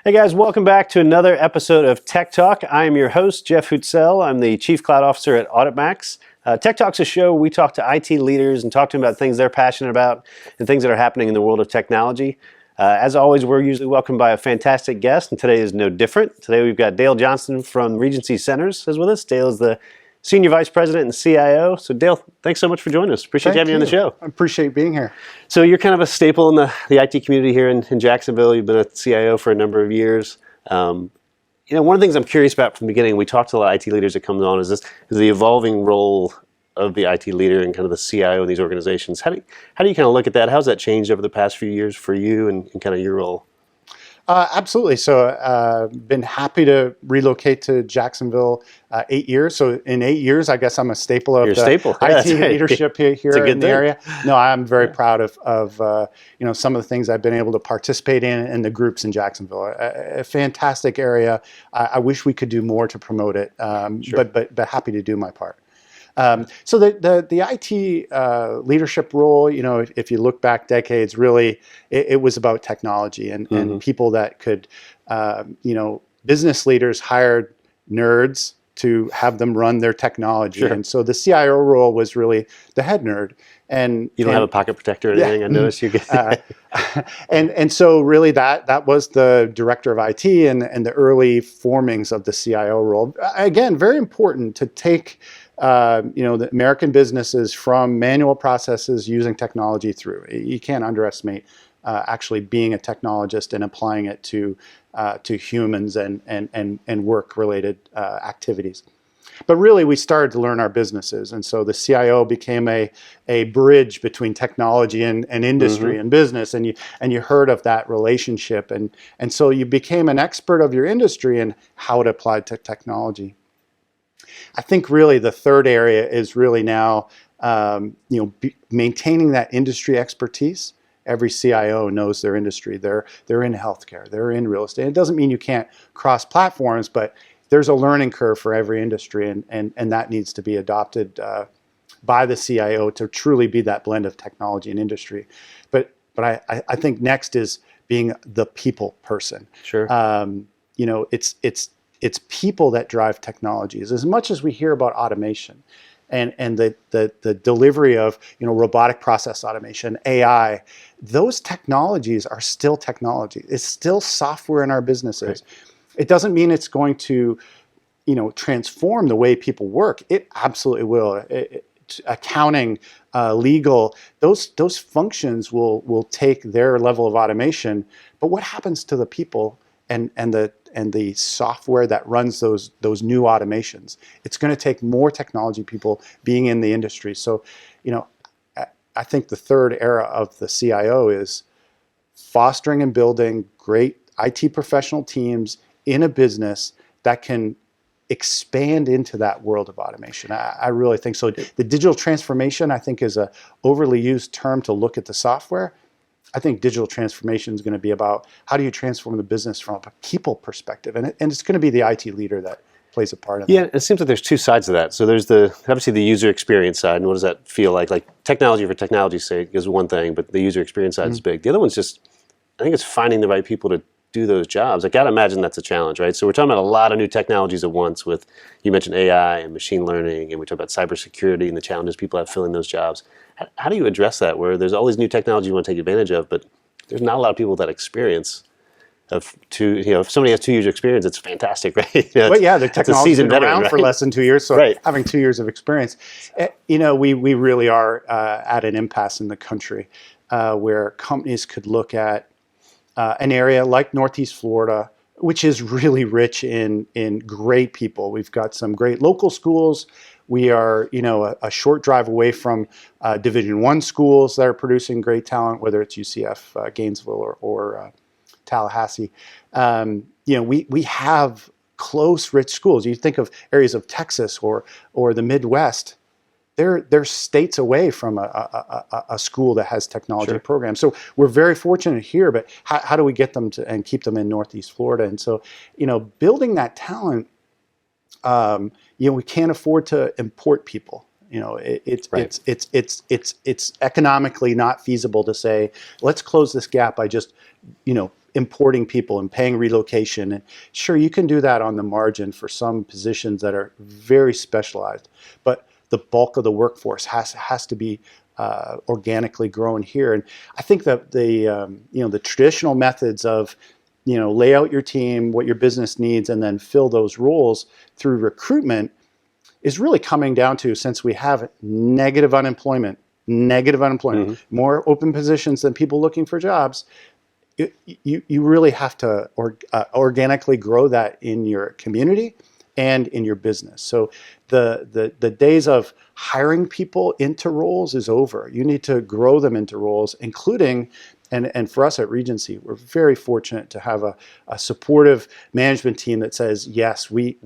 Hey guys, welcome back to another episode of Tech Talk. I am your host, Jeff Hootselle. I'm the Chief Cloud Officer at AuditMax. Tech Talk's a show we talk to IT leaders and talk to them about things they're passionate about and things that are happening in the world of technology. As always, we're usually welcomed by a fantastic guest, and today is no different. Today we've got Dale Johnston from Regency Centers is with us. Dale is the Senior Vice President and CIO. So Dale, thanks so much for joining us. Appreciate having you on the show. I appreciate being here. So you're kind of a staple in the IT community here in Jacksonville. You've been a CIO for a number of years. One of the things I'm curious about from the beginning, we talked to a lot of IT leaders that come on, is the evolving role of the IT leader and kind of the CIO in these organizations. How do you kind of look at that? How's that changed over the past few years for you and kind of your role? Absolutely. So been happy to relocate to Jacksonville 8 years. So in 8 years, I guess I'm a staple of IT leadership here in the area. No, I'm very proud of some of the things I've been able to participate in the groups in Jacksonville. A fantastic area. I wish we could do more to promote it, Sure. but happy to do my part. So the IT leadership role, if you look back decades, really, it was about technology and people that could, business leaders hired nerds to have them run their technology. Sure. And so the CIO role was really the head nerd. And you don't have a pocket protector or anything? I noticed you get and so really that was the director of IT and the early formings of the CIO role. Again, very important to take the American businesses from manual processes using technology through. You can't underestimate actually being a technologist and applying it to humans and work-related activities. But really, we started to learn our businesses, and so the CIO became a bridge between technology and industry and business, and you heard of that relationship, and so you became an expert of your industry and how it applied to technology. I think really the third area is really now, maintaining that industry expertise. Every CIO knows their industry. They're in healthcare. They're in real estate. It doesn't mean you can't cross platforms, but there's a learning curve for every industry, and that needs to be adopted by the CIO to truly be that blend of technology and industry. But I think next is being the people person. Sure. It's people that drive technologies as much as we hear about automation and the delivery of robotic process automation, AI. Those technologies are still technology. It's still software in our businesses. Right. It doesn't mean it's going to transform the way people work. It absolutely will. Accounting, legal, those functions will take their level of automation. But what happens to the people and the software that runs those new automations? It's going to take more technology people being in the industry. So, I think the third era of the CIO is fostering and building great IT professional teams in a business that can expand into that world of automation. I really think so. The digital transformation, I think, is a overly used term to look at the software. I think digital transformation is going to be about how do you transform the business from a people perspective, and it's going to be the IT leader that plays a part in that. Yeah, it seems like there's two sides of that. So there's obviously the user experience side, and what does that feel like? Like technology for technology's sake is one thing, but the user experience side is big. The other one's I think it's finding the right people to do those jobs. I gotta imagine that's a challenge, right? So we're talking about a lot of new technologies at once you mentioned AI and machine learning, and we talk about cybersecurity and the challenges people have filling those jobs. How do you address that, where there's all these new technology you want to take advantage of, but there's not a lot of people that experience if somebody has 2 years experience, it's fantastic, right? The technology's been around for less than 2 years, so having 2 years of experience. We really are at an impasse in the country where companies could look at an area like Northeast Florida, which is really rich in great people. We've got some great local schools. We are, a short drive away from Division I schools that are producing great talent, whether it's UCF, Gainesville, or Tallahassee. We have close, rich schools. You think of areas of Texas or the Midwest. They're states away from a school that has technology programs. So we're very fortunate here, but how do we get them to and keep them in Northeast Florida? And so, building that talent, we can't afford to import people. It's economically not feasible to say, let's close this gap by just, importing people and paying relocation. And sure, you can do that on the margin for some positions that are very specialized, but the bulk of the workforce has to be organically grown here. And I think that the traditional methods of lay out your team, what your business needs, and then fill those roles through recruitment is really coming down to, since we have negative unemployment, more open positions than people looking for jobs, you really have to organically grow that in your community and in your business. So the days of hiring people into roles is over. You need to grow them into roles, including, and for us at Regency, we're very fortunate to have a supportive management team that says, yes, we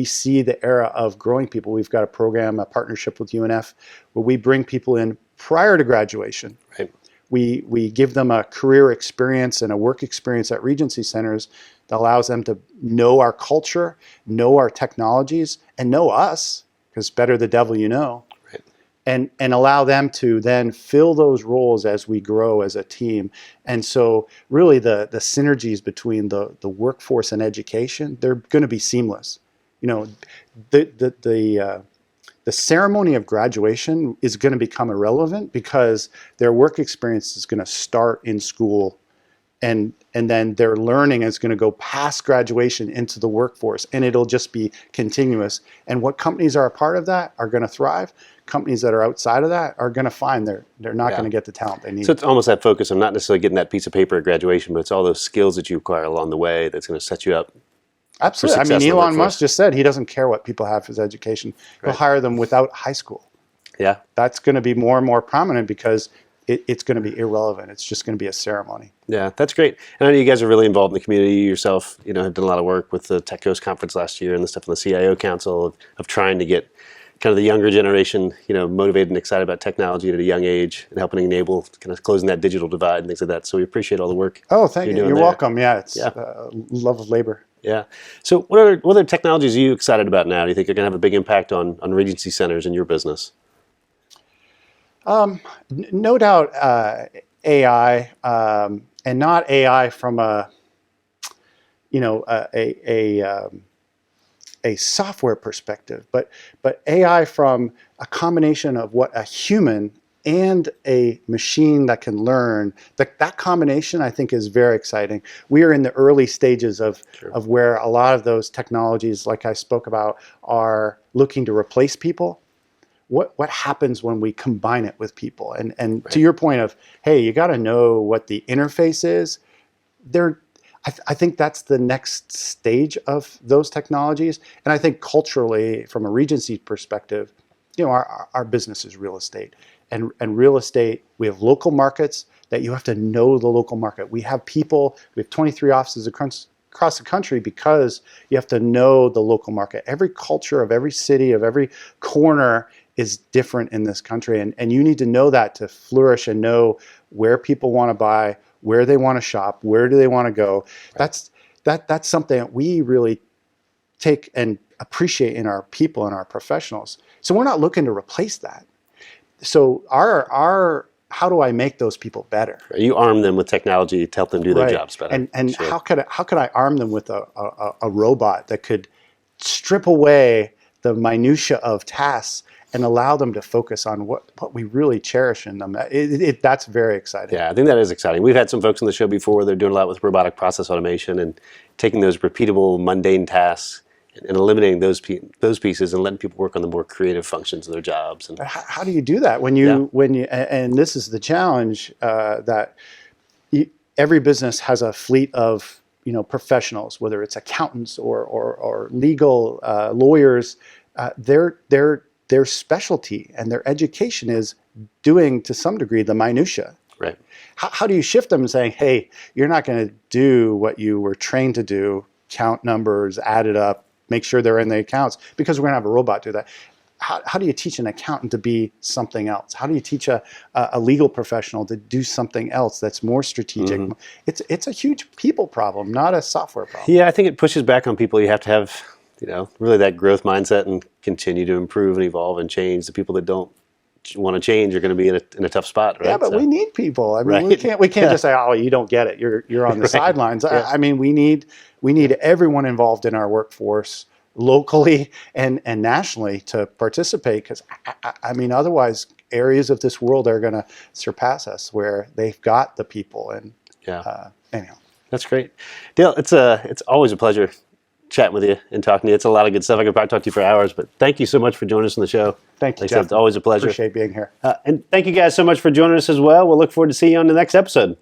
see the era of growing people. We've got a program, a partnership with UNF, where we bring people in prior to graduation. Right. We give them a career experience and a work experience at Regency Centers that allows them to know our culture, know our technologies, and know us, because better the devil you know. And allow them to then fill those roles as we grow as a team. And so really the synergies between the workforce and education, they're going to be seamless. The ceremony of graduation is going to become irrelevant because their work experience is going to start in school, and then their learning is going to go past graduation into the workforce, and it'll just be continuous. And what companies are a part of that are going to thrive. Companies that are outside of that are going to find they're not going to get the talent they need. So it's almost that focus on not necessarily getting that piece of paper at graduation, but it's all those skills that you acquire along the way that's going to set you up. Absolutely. I mean, Elon Musk just said he doesn't care what people have as education. He'll hire them without high school. Yeah. That's going to be more and more prominent because it's going to be irrelevant. It's just going to be a ceremony. Yeah, that's great. And I know you guys are really involved in the community. You yourself, have done a lot of work with the Tech Coast Conference last year and the stuff in the CIO Council of trying to get kind of the younger generation, motivated and excited about technology at a young age and helping enable kind of closing that digital divide and things like that. So we appreciate all the work. Oh, thank you. You're welcome. Yeah, it's love of labor. Yeah. So what other technologies are you excited about now? Do you think are going to have a big impact on Regency Centers in your business? No doubt AI, and not AI from a software perspective, but AI from a combination of what a human and a machine that can learn. That combination, I think, is very exciting. We are in the early stages of where a lot of those technologies, like I spoke about, are looking to replace people. What happens when we combine it with people? And to your point of, hey, you got to know what the interface is. I think that's the next stage of those technologies. And I think culturally, from a Regency perspective, our business is real estate. And real estate, we have local markets that you have to know the local market. We have 23 offices across the country because you have to know the local market. Every culture of every city, of every corner is different in this country. And you need to know that to flourish and know where people want to buy, where they want to shop, where do they want to go. Right. That's something that we really take and appreciate in our people and our professionals. So we're not looking to replace that. So our how do I make those people better? You arm them with technology to help them do their jobs better. And how could I arm them with a robot that could strip away the minutia of tasks and allow them to focus on what we really cherish in them? That's very exciting. Yeah, I think that is exciting. We've had some folks on the show before. They're doing a lot with robotic process automation and taking those repeatable, mundane tasks and eliminating those pieces and letting people work on the more creative functions of their jobs. And how do you do that when you and this is the challenge that every business has a fleet of professionals, whether it's accountants or legal lawyers. Their specialty and their education is doing, to some degree, the minutia. Right. How do you shift them and saying, hey, you're not going to do what you were trained to do, count numbers, add it up, make sure they're in the accounts, because we're going to have a robot do that. How do you teach an accountant to be something else? How do you teach a legal professional to do something else that's more strategic? Mm-hmm. It's a huge people problem, not a software problem. Yeah, I think it pushes back on people. You have to have really that growth mindset and continue to improve and evolve and change. The people that don't want to change are going to be in a tough spot, right? Yeah, but we need people. I mean, right. we can't just say, oh, you don't get it. You're on the sidelines. Yeah. I mean, we need everyone involved in our workforce, locally and nationally, to participate, because I mean, otherwise areas of this world are going to surpass us where they've got the people. And anyhow, that's great. Dale, it's always a pleasure chatting with you and talking to you. It's a lot of good stuff. I could probably talk to you for hours, but thank you so much for joining us on the show. Thank you, Jeff. It's always a pleasure. Appreciate being here. And thank you guys so much for joining us as well. We'll look forward to seeing you on the next episode.